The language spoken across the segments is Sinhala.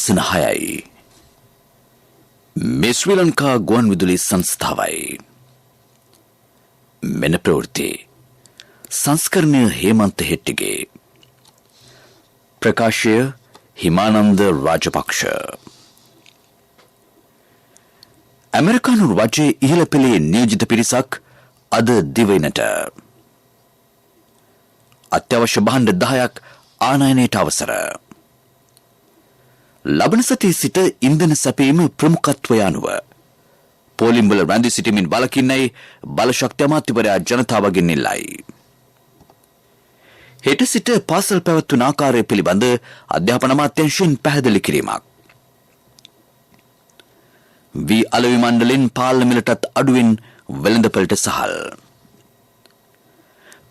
ආසන 6යි. මේ ශ්‍රී ලංකා ගුවන් විදුලි සංස්ථාවයි. මෙන්න ප්‍රවෘත්ති. සංස්කරණය හේමන්ත හෙට්ටිගේ. ප්‍රකාශය හිමානන්ද රාජපක්ෂ. ඇමරිකානු රජයේ ඉහළ පෙළේ නියෝජිත පිරිසක් අද දිවයිනට අත්‍යවශ්‍ය භාණ්ඩ 10ක් ආනයනයට අවසර. ලබන සතියේ සිට ඉන්ධන සැපීම ප්‍රමුඛත්වය අනුව පෝලිම්වල රැඳී සිටීමෙන් වළකින්නයි බලශක්ති අමාත්‍යවරයා ජනතාවගෙන් ඉල්ලයි. හෙට සිට පාසල් පැවැත්වුන ආකාරය පිළිබඳ අධ්‍යාපන අමාත්‍යාංශයෙන් පැහැදිලි කිරීමක්. වී අලෙවි මණ්ඩලෙන් පාලන මිලටත් අඩුවෙන් වෙළඳපළට සහල්.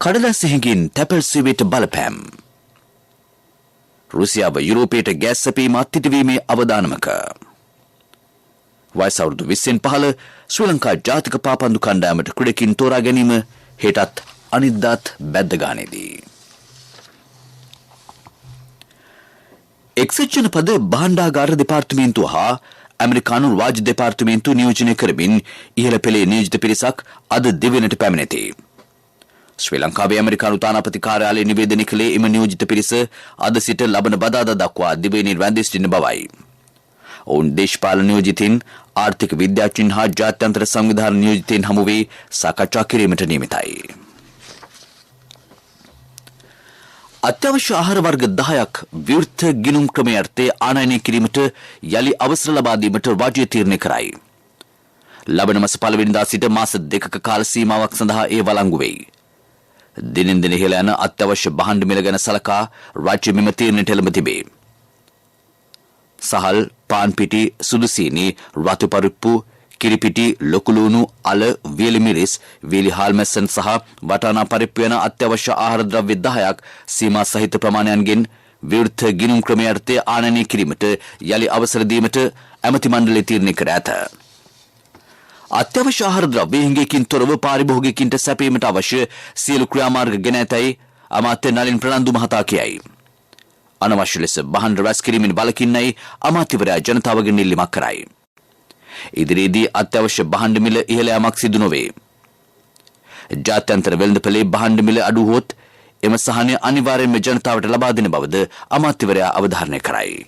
කඩදාසි හිඟින් තැපැල් සේවයට බලපෑම්. රුසියාව යුරෝපයට ගෑස් සැපීම අත්හිටුවීමේ අවදානමක. වයස අවුරුදු 20න් පහළ ශ්‍රී ලංකා ජාතික පාපන්දු කණ්ඩායමට ක්‍රීඩකින් තෝරා ගැනීම හෙටත් අනිද්දාත් බැද්දගානේදී. එක්සත් ජනපද භාණ්ඩාගාර දෙපාර්තමේන්තුව හා ඇමරිකානු රාජ්‍ය දෙපාර්තමේන්තුව නියෝජනය කරමින් ඉහළ පෙළේ නියෝජිත පිරිසක් අද දිවයිනට පැමිණෙති. ශ්‍රී ලංකාවේ ඇමරිකානු තානාපති කාර්යාලය නිවේදනය කළේ එම නියෝජිත පිරිස අද සිට ලබන බදාදා දක්වා දිවයිනේ රැඳී සිටින බවයි. ඔවුන් දේශපාලන නියෝජිතින්, ආර්ථික විද්‍යාඥයින් හා ජාත්‍යන්තර සංවිධාන නියෝජිතයින් හමු වී සාකච්ඡා කිරීමට නියමිතයි. අත්‍යවශ්‍ය ආහාර වර්ග 10ක් විවෘත ගිණුම් ක්‍රමයේ අර්ථය ආනයනය කිරීමට යලි අවසර ලබා දීමට රාජ්‍ය තීරණය කරයි. ලබන මාස 1 වෙනිදා සිට මාස 2ක කාල සීමාවක් සඳහා ඒ වළංගු වෙයි. දිනෙන් දින ඉහළ යන අත්‍යවශ්‍ය භාණ්ඩ මිල ගැන සලකා රාජ්‍ය මෙම තීරණයට එළඹ තිබේ. සහල්, පාන් පිටි, සුදු සීනි, රතු පරිප්පු, කිරිපිටි, ලොකු ලුණු, අල, වියලි මිරිස්, වියලි හාල්මැස්සන් සහ වටානා පරිප්පු යන අත්‍යවශ්‍ය ආහාර ද්‍රව්‍ය 10ක් සීමා සහිත ප්‍රමාණයන්ගෙන් විවෘත ගිණුම් ක්‍රමයේ අර්ථය ආනයනය කිරීමට යලි අවසර දීමට ඇමති මණ්ඩලය තීරණය කර ඇත. අත්‍යවශ්‍ය ආහාර ද්‍රව්‍ය හිඟකින් තොරව පාරිභෝගිකයින්ට සැපීමට අවශ්‍ය සියලු ක්‍රියාමාර්ග ගෙන ඇතැයි අමාත්‍ය නලින් ප්‍රනන්දු මහතා කියයි. අනවශ්‍ය ලෙස භාණ්ඩ රැස් කිරීමෙන් වළකින්නයි අමාත්‍යවරයා ජනතාවගෙන් ඉල්ලීමක් කරයි. ඉදිරියේදී අත්‍යවශ්‍ය භාණ්ඩ මිල ඉහළ යාමක් සිදු නොවේ. ජාත්‍යන්තර වෙළඳපොලේ භාණ්ඩ මිල අඩු වුවොත් එම සහනය අනිවාර්යයෙන්ම ජනතාවට ලබා දෙන බවද අමාත්‍යවරයා අවධාරණය කරයි.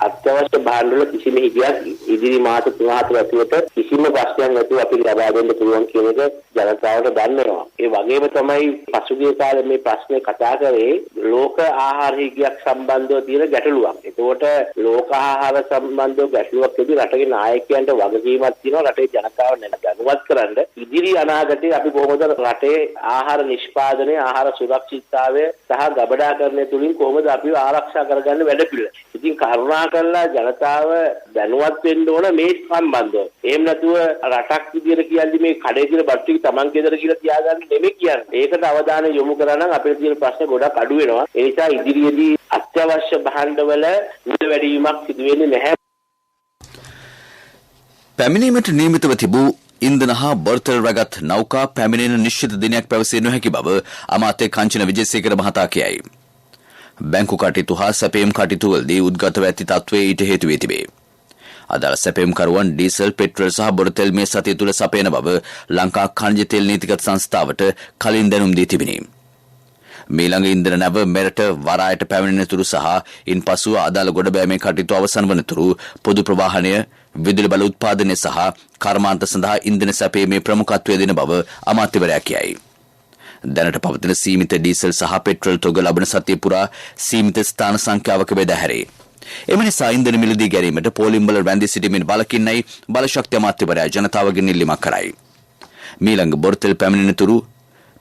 අත්‍යවශ්‍ය භාණ්ඩවල කිසිම හිගයක් ඉදිරි මාස 3-4 ඇතුළත කිසිම ප්‍රශ්නයක් නැතුව අපි ලබා දෙන්න පුළුවන් කියන එක ජනතාවට දන්නවා. ඒ වගේම තමයි පසුගිය කාලේ මේ ප්‍රශ්නේ කතා කරේ ලෝක ආහාර හිගයක් සම්බන්ධව තියෙන ගැටලුවක්. ඒකෝට ලෝක ආහාර සම්බන්ධව ගැටලුවක්දී රටේ නායකයන්ට වගකීමක් තියෙනවා රටේ ජනතාව දැනුවත් කරන්න. ඉදිරි අනාගතයේ අපි කොහොමද රටේ ආහාර නිෂ්පාදනය, ආහාර සුරක්ෂිතතාවය සහ ගබඩාකරණය තුලින් කොහොමද අපි ආරක්ෂා කරගන්න වැඩපිළිවෙල. ඉතින් කරුණාකරලා ජනතාව දැනුවත් වෙන්න ඕන මේ සම්බන්ධව. එහෙම නැතුව රටක් විදියට කියන්නේ මේ කඩේ තියෙන බත් ටික Taman ගෙදර කියලා තියාගන්න නෙමෙයි කියන්නේ. ඒකට අවධානය යොමු කරා නම් අපේ තියෙන ප්‍රශ්න ගොඩක් අඩු වෙනවා. ඒ නිසා ඉදිරියේදී අත්‍යවශ්‍ය භාණ්ඩවල මිල වැඩි වීමක් සිදු වෙන්නේ නැහැ. පැමිණීමට නියමිතව තිබූ ඉන්ධන හා බර්තල් රැගත් නෞකා පැමිණෙන නිශ්චිත දිනයක් පැවසිය නොහැකි බව අමාත්‍ය කංචන විජේසේකර මහතා කියයි. බැංකු කටයුතු හා සැපයුම් කටයුතුවලදී උද්ගතව ඇති තත්ත්වය ඊට හේතු වී තිබේ. අදාළ සැපයුම්කරුවන් ඩීසල්, පෙට්‍රල් සහ බොර තෙල් මේ සතිය තුළ සපයන බව ලංකා ඛනිජ තෙල් නීතිගත සංස්ථාවට කලින් දැනුම් දී තිබිණි. මීළඟ ඉන්ධන නැව මෙරට වරායට පැමිණෙන තුරු සහ ඉන්පසු අදාළ ගොඩබෑමේ කටයුතු අවසන් වන තුරු පොදු ප්‍රවාහනය, විදුලි බල උත්පාදනය සහ කර්මාන්ත සඳහා ඉන්ධන සැපීමේ ප්‍රමුඛත්වය දෙන බව අමාත්‍යවරයා කියයි. දැනට පවතින සීමිත ඩීසල් සහ පෙට්‍රල් තොග ලබන සතිය පුරා සීමිත ස්ථාන සංඛ්‍යාවක බෙදා හැරේ. එම නිසා ඉන්ධන මිලදී ගැනීමට පෝලිම්වල රැඳී සිටීමෙන් වළකින්නයි බලශක්ති අමාත්‍යවරයා ජනතාවගෙන් ඉල්ලීමක් කරයි. මීළඟ බොරතෙල් පැමිණෙන තුරු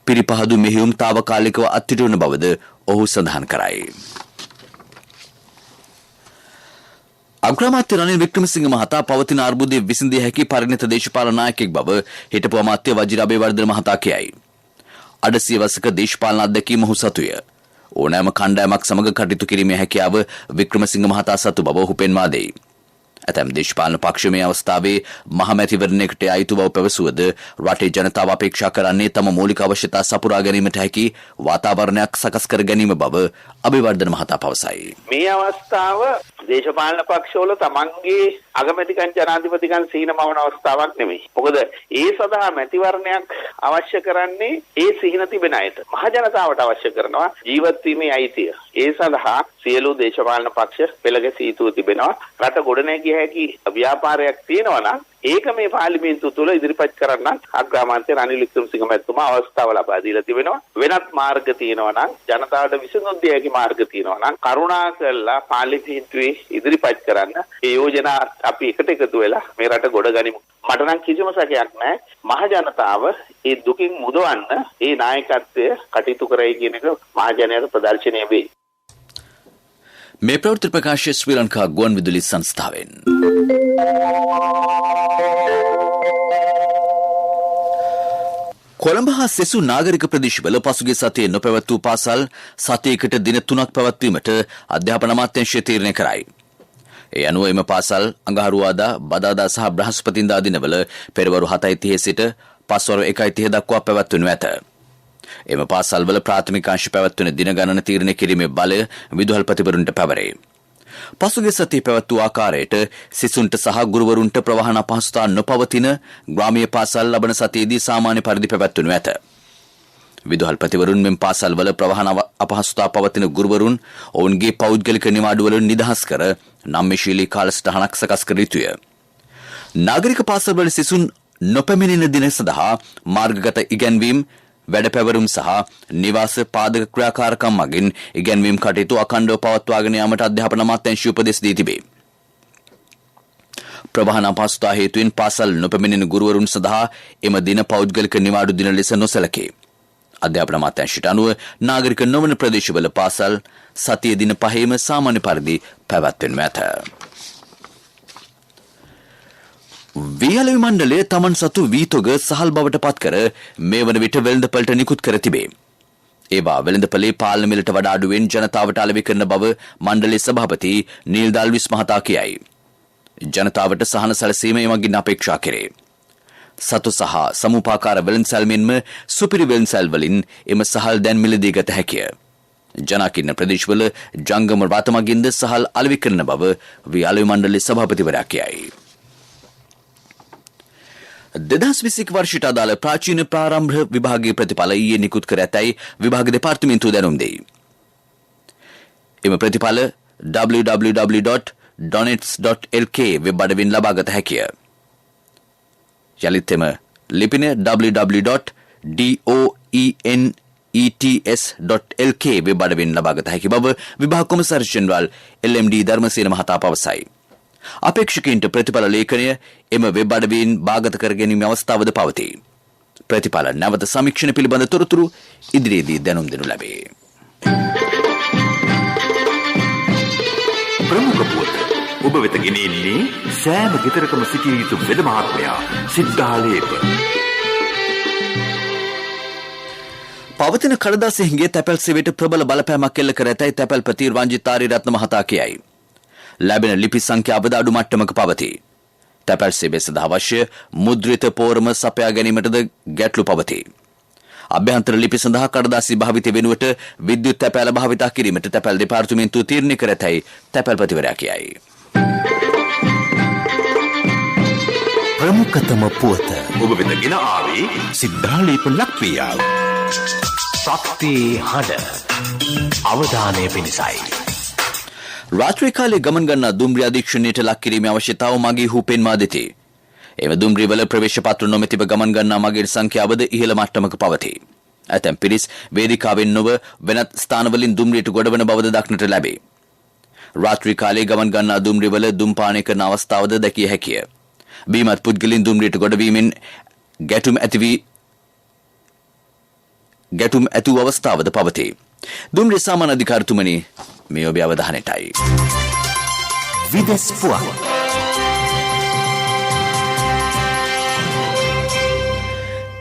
පිරිපහදු මෙහෙයුම් తాවකාලිකව අත්හිටුවන බවද ඔහු සඳහන් කරයි. අග්‍රාමාත්‍ය රනිල් වික්‍රමසිංහ මහතා පවතින අර්බුදයේ විසඳිය හැකි පරිණත දේශපාලන නායකයෙක් බව හිටපු අමාත්‍ය වජිර අබේවර්ධන මහතා කියයි. අඩසිය වසක දේශපාලන අත්දැකීම ඔහු සතුය. ඕනෑම කණ්ඩායමක් සමග කටයුතු කිරීමේ හැකියාව වික්‍රමසිංහ මහතා සතු බව ඔහු පෙන්වා දෙයි. ඇතැම් දේශපාලන පක්ෂ මේ අවස්ථාවේ මහමැතිවරණයකට අයිතු බව පැවසුවද රටේ ජනතාව අපේක්ෂා කරන්නේ තම මූලික අවශ්‍යතා සපුරා ගැනීමට හැකි වාතාවරණයක් සකස් කර ගැනීම බව අබේවර්ධන මහතා පවසයි. මේ අවස්ථාව දේශපාලන පක්ෂවල තමන්ගේ අගමැතිකම් ජනාධිපතිකම් සිහිනමවන අවස්ථාවක් නෙමෙයි. මොකද ඒ සඳහා මැතිවරණයක් අවශ්‍ය කරන්නේ ඒ සිහින තිබෙන අයට. මහ ජනතාවට අවශ්‍ය කරනවා ජීවත් වීමේ අයිතිය. ඒ සඳහා සියලු දේශපාලන පක්ෂ පෙළගැසී යුතුව තිබෙනවා. රට ගොඩනැගිය හැකි ව්‍යාපාරයක් තියෙනවා නම් ඒක මේ පාර්ලිමේන්තුව තුළ ඉදිරිපත් කරන්න අග්‍රාමාත්‍ය රනිල් වික්‍රමසිංහ මැතිතුමා අවස්ථාව ලබා දීලා තිබෙනවා. වෙනත් මාර්ග තියෙනවා නම් ජනතාවට විසඳුම් දිය හැකි මාර්ග තියෙනවා නම් කරුණාකරලා පාර්ලිමේන්තුවේ ඉදිරිපත් කරන්න. ඒ යෝජනා අපි එකට එකතු වෙලා මේ රට ගොඩ ගනිමු. මට නම් කිසිම සැකයක් නැහැ. මහ ජනතාව ඒ දුකින් මුදවන්න ඒ නායකත්වය කටයුතු කරයි කියන එක මහ ජනයාට ප්‍රදර්ශනය වෙයි. මේ ප්‍රවෘත්ති ප්‍රකාශය ශ්‍රී ලංකා ගුවන් විදුලි සංස්ථාවෙන්. කොළඹ හා සෙසු නාගරික ප්‍රදේශවල පසුගිය සතියේ නොපැවැත් වූ පාසල් සතියකට දින 3ක් පැවැත්වීමට අධ්‍යාපන අමාත්‍යාංශය තීරණය කරයි. ඒ අනුව එම පාසල් අඟහරුවාදා, බදාදා සහ බ්‍රහස්පතින්දා දිනවල පෙරවරු 7:30 සිට පස්වරු 1:30 දක්වා පැවැත්වෙනු ඇත. එම පාසල්වල ප්‍රාථමික අංශ පැවැත්වෙන දින ගණන තීරණය කිරීමේ බලය විදුහල්පතිවරුන්ට පැවරේ. පසුගිය සතියේ පැවැත් වූ ආකාරයට සිසුන්ට සහ ගුරුවරුන්ට ප්‍රවාහන අපහසුතා නොපවතින ග්‍රාමීය පාසල් ලබන සතියේදී සාමාන්‍ය පරිදි පැවැත්වෙනු ඇත. විදුහල්පතිවරුන් මෙම පාසල්වල ප්‍රවාහන අපහසුතා පවතින ගුරුවරුන් ඔවුන්ගේ පෞද්ගලික නිවාඩුවල නිදහස් කර නම්‍යශීලී කාලසටහනක් සකස් කර යුතුය. නාගරික පාසල්වල සිසුන් නොපැමිණෙන දින සඳහා මාර්ගගත ඉගැන්වීම්, වැඩපැවරුම් සහ නිවාස පාදක ක්‍රියාකාරකම් මගින් ඉගැන්වීම් කටයුතු අඛණ්ඩව පවත්වාගෙන යාමට අධ්‍යාපන අමාත්‍යාංශය උපදෙස් දී තිබේ. ප්‍රවාහන අපහසුතා හේතුවෙන් පාසල් නොපැමිණෙන ගුරුවරුන් සඳහා එම දින පෞද්ගලික නිවාඩු දින ලෙස නොසැලකේ. අධ්‍යාපන අමාත්‍යාංශයට අනුව නාගරික නොවන ප්‍රදේශවල පාසල් සතිය දින 5ෙම සාමාන්‍ය පරිදි පැවැත්වෙනු ඇත. වියලවි මණ්ඩලය තමන් සතු වීතොග සහල් බවට පත්කර මේ වන විට වෙළඳපළට නිකුත් කර තිබේ. ඒවා වෙළඳපළේ පාලන මිලට වඩා අඩුවෙන් ජනතාවට අලෙවි කරන බව මණ්ඩලයේ සභාපති නීල් දාල්විස් මහතා කියයි. ජනතාවට සහන සැලසීම එමගින් අපේක්ෂා කෙරේ. සතු සහ සමුපාකාර වෙළඳසැල් මෙන්ම සුපිරි වෙළඳසැල් වලින් එම සහල් දැන් මිලදී ගත හැකිය. ජනාකීර්ණ ප්‍රදේශවල ජංගම රථ මගින්ද සහල් අලෙවි කරන බව වියලවි මණ්ඩලයේ සභාපතිවරයා කියයි. 2021 වර්ෂයට අදාළ ප්‍රාචීන ප්‍රාරම්භ විභාගයේ ප්‍රතිඵල ඊයේ නිකුත් කර ඇතැයි විභාග දෙපාර්තමේන්තුව දැනුම් දෙයි. එම ප්‍රතිඵල www.donets.lk වෙබ් අඩවියෙන් ලබාගත හැකිය. යලිත් එම ලිපින www.donets.lk වෙබ් අඩවියෙන් ලබාගත හැකි බව විභාග කොමසාරිස් ජෙනරාල් LMD ධර්මසේන මහතා පවසයි. අපේක්ෂකයින්ට ප්‍රතිඵල ලේඛනය එම වෙබ් අඩවියෙන් බාගත කර ගැනීමේ අවස්ථාවද පවතී. ප්‍රතිඵල නැවත සමීක්ෂණ පිළිබඳ තොරතුරු ඉදිරියේදී දැනුම් දෙනු ලැබේ. ප්‍රමුඛ පුවත ඔබ වෙත ගෙනෙන්නේ සෑම ගෙදරකම සිටිය යුතු වෙද මහත්මයා සිද්ධාලේප. පවතින කඩදාසි හිඟේ තැපැල් සේවයට ප්‍රබල බලපෑමක් එල්ල කර ඇතැයි තැපැල්පති රංජිත් ආරියරත්න මහතා කියයි. ලැබෙන ලිපි සංඛ්‍යාවද අඩු මට්ටමක පවතී. තැපැල් සේවය සඳහා අවශ්‍ය මුද්‍රිත පෝරම සපයා ගැනීමටද ගැටලු පවතී. අභ්‍යන්තර ලිපි සඳහා කඩදාසි භාවිතය වෙනුවට විද්‍යුත් තැපැල් භාවිතා කිරීමට තැපැල් දෙපාර්තමේන්තුව තීරණය කර ඇතැයි තැපැල්පතිවරයා කියයි. ප්‍රමුඛතම පුවත ඔබ වෙත ගෙන ආවේ සිද්ධාලේප ලක්වියාව. ශක්ති හඬ අවධානය පිණිසයි. රාත්‍රී කාලයේ ගමන් ගන්නා දුම්රිය අධීක්ෂණයට ලක් කිරීමේ අවශ්‍යතාව මගී හු පෙන්වා දෙති. එම දුම්රියවල ප්‍රවේශ පත්‍ර නොමැතිව ගමන් ගන්නා මගීන් සංඛ්‍යාවද ඉහළ මට්ටමක පවතී. ඇතැම් පිරිස් වේදිකාවෙන් නොව වෙනත් ස්ථානවලින් දුම්රියට ගොඩවන බවද දක්නට ලැබේ. රාත්‍රී කාලයේ ගමන් ගන්නා දුම්රියවල දුම්පානය කරන අවස්ථාවද දැකිය හැකිය. බීමත් පුද්ගලින් දුම්රියට ගොඩවීමෙන් ගැටුම් ඇති අවස්ථාවද පවතී. දුම්රිය සාමාන්‍ය අධිකාරිතුමනි මේ ඔබේ අවධානයටයි. විදෙස් පුවත්.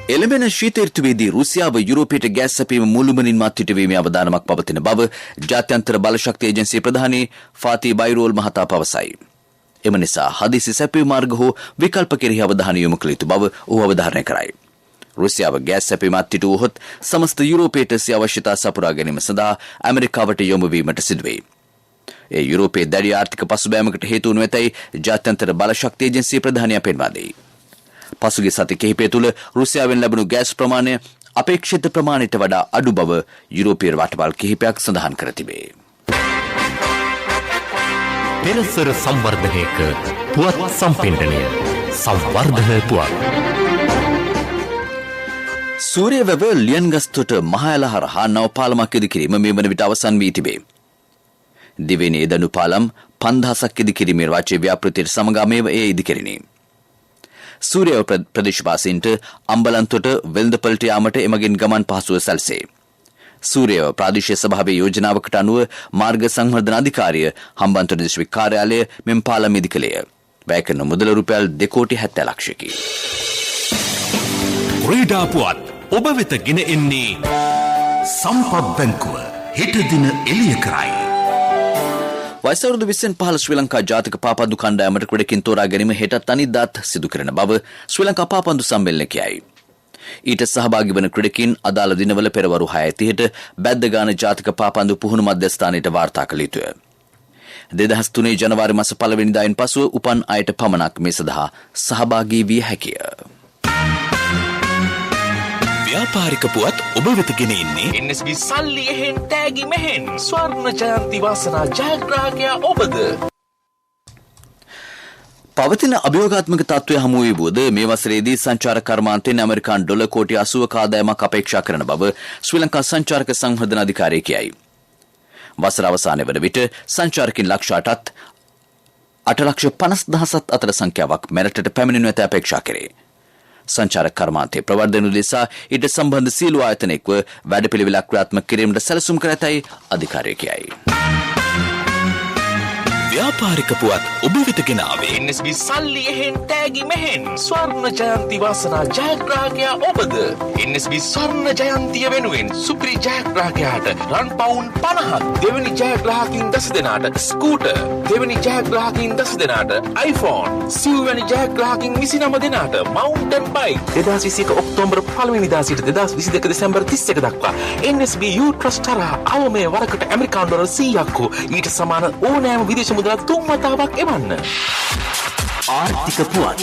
එළඹෙන ශීත ඍතුවේදී රුසියාව යුරෝපයට ගෑස් සැපීම මුළුමනින්ම අත්හිටුවීමේ අවධානමක් පවතින බව ජාත්‍යන්තර බලශක්ති ඒජන්සිය ප්‍රධානී ෆාති බයිරෝල් මහතා පවසයි. එම නිසා හදිසි සැපීම මාර්ග හෝ විකල්ප කෙරෙහි අවධානය යොමු කළ යුතු බව ඔහු අවධාරණය කරයි. රුසියාව ගෑස් සැපීම අත්හිටුවහොත් සමස්ත යුරෝපයට සිය අවශ්‍යතා සපුරා ගැනීම සඳහා ඇමරිකාවට යොමු වීමට සිදුවේ. ඒ යුරෝපයේ දැඩි ආර්ථික පසුබෑමකට හේතු වනු ඇතැයි ජාත්‍යන්තර බලශක්ති ඒජන්සිය ප්‍රධානියා පෙන්වා දෙයි. පසුගිය සති කිහිපය තුළ රුසියාවෙන් ලැබුණු ගෑස් ප්‍රමාණය අපේක්ෂිත ප්‍රමාණයට වඩා අඩු බව යුරෝපීය රටවල් කිහිපයක් සඳහන් කර තිබේ. පෙරසර සංවර්ධනයක පුවත් සම්පෙන්ඩනය සංවර්ධන පුවත්. සූරියවැව ලියන්ගස්තොට මහඇල හරහා නව පාලමක් ඉදිකිරීම මේ වන විට අවසන් වී තිබේ. දිවෙනේ දනු පාලම් 5000ක් ඉදිකිරීමේ රාජ්‍ය ව්‍යාපෘතියට සමගාමීව එය ඉදිකෙරිණි. සූරියව ප්‍රදේශවාසීන්ට අම්බලන්තොට වෙළඳපළට යාමට එමගින් ගමන් පහසුව සැලසේ. සූරියව ප්‍රාදේශීය සභාවේ යෝජනාවකට අනුව මාර්ග සංවර්ධන අධිකාරිය හම්බන්තොට දිස්ත්‍රික් කාර්යාලය මෙම පාලම ඉදිකළේය. වැය කරන මුදල රුපියල් 2,70,00,000කි. ක්‍රීඩා පුවත් ඔබ වෙත ගෙන එන්නේ සම්පත් බැංකුව හෙට දින එළිය කරයි. වයසවරුදු 20 ශ්‍රී ලංකා ජාතික පාපන්දු කණ්ඩායමට ක්‍රීඩකින් තෝරා ගැනීම හෙටත් අනිද්දාත් සිදු කරන බව ශ්‍රී ලංකා පාපන්දු සම්මේලනය කියයි. ඊට සහභාගී වන ක්‍රීඩකින් අදාළ දිනවල පෙරවරු 6:30ට බැද්දගාන ජාතික පාපන්දු පුහුණු මධ්‍යස්ථානයට වාර්තා කළ යුතුය. 2003 ජනවාරි මාස 1 වෙනිදායින් පසුව උපන් අයට පමණක් මේ සඳහා සහභාගී විය හැකිය. ව්‍යාපාරික පුවත් ඔබ වෙත ගෙන එන්නේ NSB සල්ලි එහෙන් තෑගි මෙහෙන් ස්වර්ණ ජයන්ති වාසනා ජයග්‍රාහකයා ඔබද. පවතින අභියෝගාත්මක තත්ත්වය හමු වී වුවද මේ වසරේදී සංචාරක කර්මාන්තයෙන් ඇමරිකානු ඩොලර් කෝටි 80ක ආදායමක් අපේක්ෂා කරන බව ශ්‍රී ලංකා සංචාරක සංවර්ධන අධිකාරිය කියයි. වසර අවසානයේ වන විට සංචාරකින් ලක්ෂ 8,50,000ත් අතර සංඛ්‍යාවක් මෙරටට පැමිණෙනු ඇත අපේක්ෂා කෙරේ. සංචාරක කර්මාන්තයේ ප්‍රවර්ධන උදෙසා ඊට සම්බන්ධ සියලු ආයතන එක්ව වැඩපිළිවෙලක් ක්‍රියාත්මක කිරීමට සැලසුම් කර ඇතැයි අධිකාරිය කියයි. ව්‍යාපාරික පුවත් ඔබ වෙත ගෙන ආවේ NSB සල්ලි එහෙන් තෑගි මෙහෙන් ස්වර්ණ ජයන්ති වාසනා ජයග්‍රාහකයා ඔබද. NSB ස්වර්ණ ජයන්තිය වෙනුවෙන් සුපිරි ජයග්‍රාහකයාට රන් පවුන් 50ක්, දෙවැනි ජයග්‍රාහකින් 10 දෙනාට ස්කූටර්, දෙවැනි ජයග්‍රාහකින් 10 දෙනාට iPhone, සිව්වැනි ජයග්‍රාහකින් 29 දෙනාට මවුන්ටන් බයික් 2021 ඔක්තෝබර් 1 වෙනිදා සිට 2022 දෙසැම්බර් 31 දක්වා NSB U Trust හරහා අවමේ වරකට ඇමරිකානු ඩොලර් 100ක් ඊට සමාන ඕනෑම විදේශ මුදලක් 3 වතාවක් එවන්න. ආර්ථික පුවත්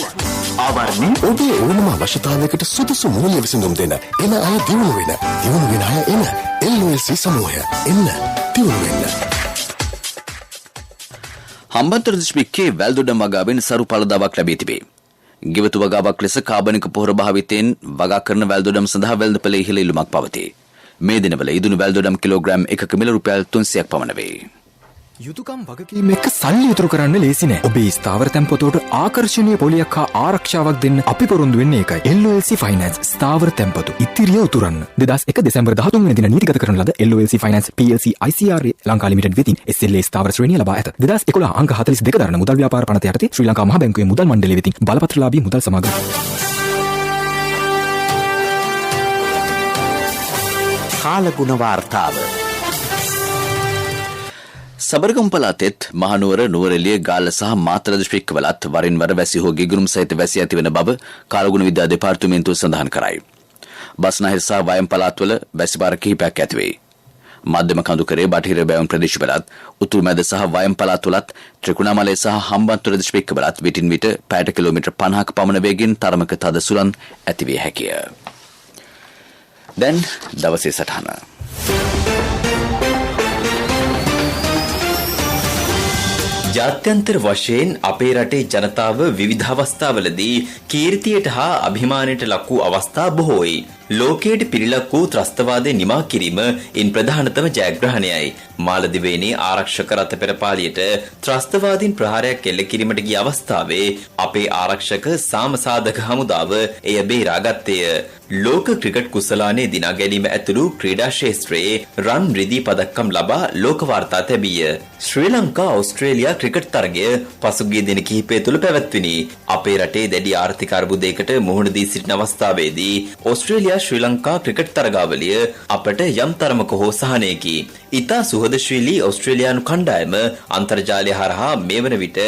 ආවරණය ඔබේ ඕනම අවශ්‍යතාවයකට සුදුසු මූල්‍ය විසඳුම් දෙන එන අය දියුණු වෙන අය එන LOLC සමූහය එන්න දියුණු වෙන්න. හම්බන්තොට දිස්ත්‍රික්කයේ වැල්දොඩම් වගාවෙන් සරු පළදාවක් ලැබී තිබේ. ගෙවතු වගාවක් ලෙස කාබනික පොහොර භාවිතයෙන් වගා කරන වැල්දොඩම් සඳහා වෙළඳපොළ ඉහළ ඉල්ලුමක් පවතී. මේ දිනවල ඉදුණු වැල්දොඩම් කිලෝග්‍රෑම් 1ක මිල රුපියල් 300ක් පමණ වේ. යුතුකම් වගකීම් එක්ක සල්ලි ඉතුරු කරන්න ලේසි නෑ. ඔබේ ස්ථාවර තැන්පතට ආකර්ෂණීය පොලියක් හා ආරක්ෂාවක් දෙන්න අපි පොරොන්දු වෙන්නේ ඒකයි. LOLC Finance ස්ථාවර තැන්පතු ඉතිරිය උතුරන්න. 2001 දෙසැම්බර් 13 වෙනි දින නීතිගත කරන ලද LOLC Finance PLC ICRA Lanka limited වෙතින් SLA ස්ථාවර ශ්‍රේණිය ලබා ඇත. 2011 අංක 42 දරන මුදල් ව්‍යාපාර පනත යටතේ ශ්‍රී ලංකා මහ බැංකුවේ මුදල් මණ්ඩලය වෙතින් බලපත්‍රලාභී මුදල් සමාගම. කාලගුණ වාර්තාව සබරගම් පළාතෙත් මහනුවර නුවරඑළිය ගාල්ල සහ මාතර දිස්ත්‍රික්කවලත් වරින් වර වැසි හෝ ගිගුරුම් සහිත වැසි ඇතිවන බව කාලගුණ විද්‍යා දෙපාර්තමේන්තුව සඳහන් කරයි. බස්නාහිර සහ වයම් පළාත්වල වැසි බාර කිහිපයක් ඇතිවේ. මධ්‍යම කඳුකරේ බටහිර බැවුම් ප්‍රදේශවලත් උතුරු මැද සහ වයම් පළාත්වලත් ත්‍රිකුණාමලය සහ හම්බන්තොට දිස්ත්‍රික්කවලත් විටින් විට පැයට කිලෝමීටර් 50ක පමණ වේගෙන් තරමක තද සුළං ඇතිවිය හැකිය. දැන් දවසේ සටහන. ජාත්‍යන්තර වශයෙන් අපේ රටේ ජනතාව විවිධ අවස්ථාවලදී කීර්තියට හා අභිමානයට ලක් වූ අවස්ථා බොහෝයි. ලෝකයට පිරිලක් වූ ත්‍රස්තවාදය නිමා කිරීම ඉන් ප්‍රධානතම ජයග්‍රහණයයි. මාලදිවයිනේ ආරක්ෂක රථ පෙරපාලියට ත්‍රස්තවාදීන් ප්‍රහාරයක් එල්ල කිරීමට ගිය අවස්ථාවේ අපේ ආරක්ෂක සාමසාධක හමුදාව එය බේරාගත්තේය. ලෝක ක්‍රිකට් කුසලානේ දිනා ගැනීම ඇතුළු ක්‍රීඩා ක්ෂේත්‍රයේ රන් රිදී පදක්කම් ලබා ලෝක වාර්තා තැබීය. ශ්‍රී ලංකා ඕස්ට්‍රේලියා ක්‍රිකට් තරගය පසුගිය දින කිහිපය තුළ පැවැත්විනි. අපේ රටේ දැඩි ආර්ථික අර්බුදයකට මුහුණ දී සිටින අවස්ථාවේදී ඕස්ට්‍රේලියා ශ්‍රී ලංකා ක්‍රිකට් තරගාවලිය අපට යම් තරමක හෝ සහනයකි. ඉතා සුහදශීලී ඕස්ට්‍රේලියානු කණ්ඩායම අන්තර්ජාලය හරහා මේ වන විට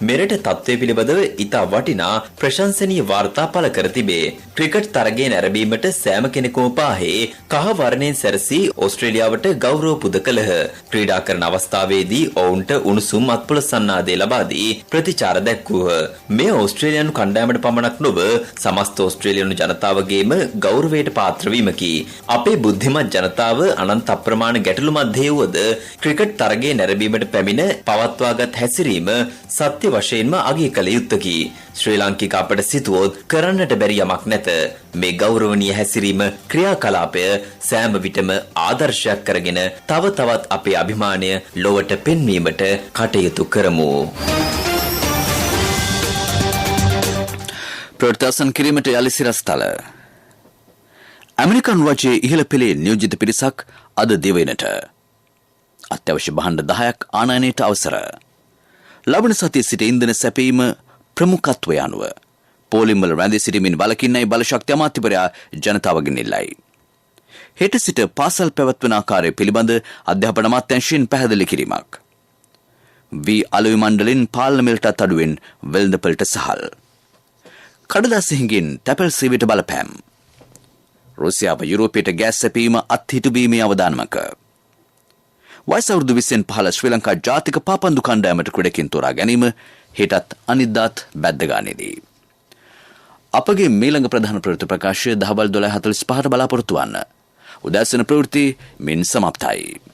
මෙරට තත්ත්වය පිළිබඳව ඉතා වටිනා ප්‍රශංසනීය වාර්තා පළ කර තිබේ. ක්‍රිකට් තරගය නැරඹීමට සෑම කෙනෙකුම පාහේ කහ වර්ණයෙන් සැරසී ඕස්ට්‍රේලියාවට ගෞරව පුද කළහ. ක්‍රීඩා කරන අවස්ථාවේදී ඔවුන්ට උණුසුම් අත්පොළ සන්නාදය ලබා දී ප්‍රතිචාර දැක්වූහ. මේ ඕස්ට්‍රේලියානු කණ්ඩායමට පමණක් නොව සමස්ත ඕස්ට්‍රේලියානු ජනතාවගේම ගෞරවයට පාත්‍ර වීමකි. අපේ බුද්ධිමත් ජනතාව අනන්ත අප්‍රමාණ ගැටලු මැදේ වුවද ක්‍රිකට් තරගයේ නැරඹීමට පැමිණ පවත්වාගත් හැසිරීම සත්‍ය වශයෙන්ම අගය කළ යුත්තකි. ශ්‍රී ලාංකික අපට සිතුවොත් කරන්නට බැරි යමක් නැත. මේ ගෞරවනීය හැසිරීම ක්‍රියාකලාපය සෑම විටම ආදර්ශයක් කරගෙන තව තවත් අපේ අභිමානය ලොවට පෙන්වීමට කටයුතු කරමු. ප්‍රවර්තසන් කිරීමට යලි සිරස්තල. ඇමරිකන් රජයේ ඉහළ පෙළේ නියෝජිත පිරිසක් අද දිවයිනට අත්‍යවශ්‍ය භාණ්ඩ 10ක් ආනයනයට අවසර. ලබන සතියේ සිට ඉන්ධන සැපීම ප්‍රමුඛත්වය අනුව පෝලිම්වල රැඳී සිටීමෙන් වළකින්නයි බලශක්ති අමාත්‍යවරයා ජනතාවගෙන් ඉල්ලයි. හෙට සිට පාසල් පැවැත්වන ආකාරය පිළිබඳ අධ්‍යාපන අමාත්‍යාංශයෙන් පැහැදිලි කිරීමක්. වී අලුවි මණ්ඩලෙන් පාර්ලිමේන්තුවට අඩුවෙන් වෙළඳපළට සහල්. කඩදාසි හිඟින් තැපැල් සේවයට බලපෑම්. රුසියාව යුරෝපයට ගෑස් සැපීම අත්හිටුවීමේ අවදානමක. වයස අවුරුදු 20න් පහළ ශ්‍රී ලංකා ජාතික පාපන්දු කණ්ඩායමට ක්‍රීඩකින් තෝරා ගැනීම හෙටත් අනිද්දාත් බැද්දගානේදී. අපගේ මීළඟ ප්‍රධාන ප්‍රවෘත්ති ප්‍රකාශය දහවල් 12:45ට බලාපොරොත්තු වන්න. උදෑසන ප්‍රවෘත්ති මින් සමාප්තයි.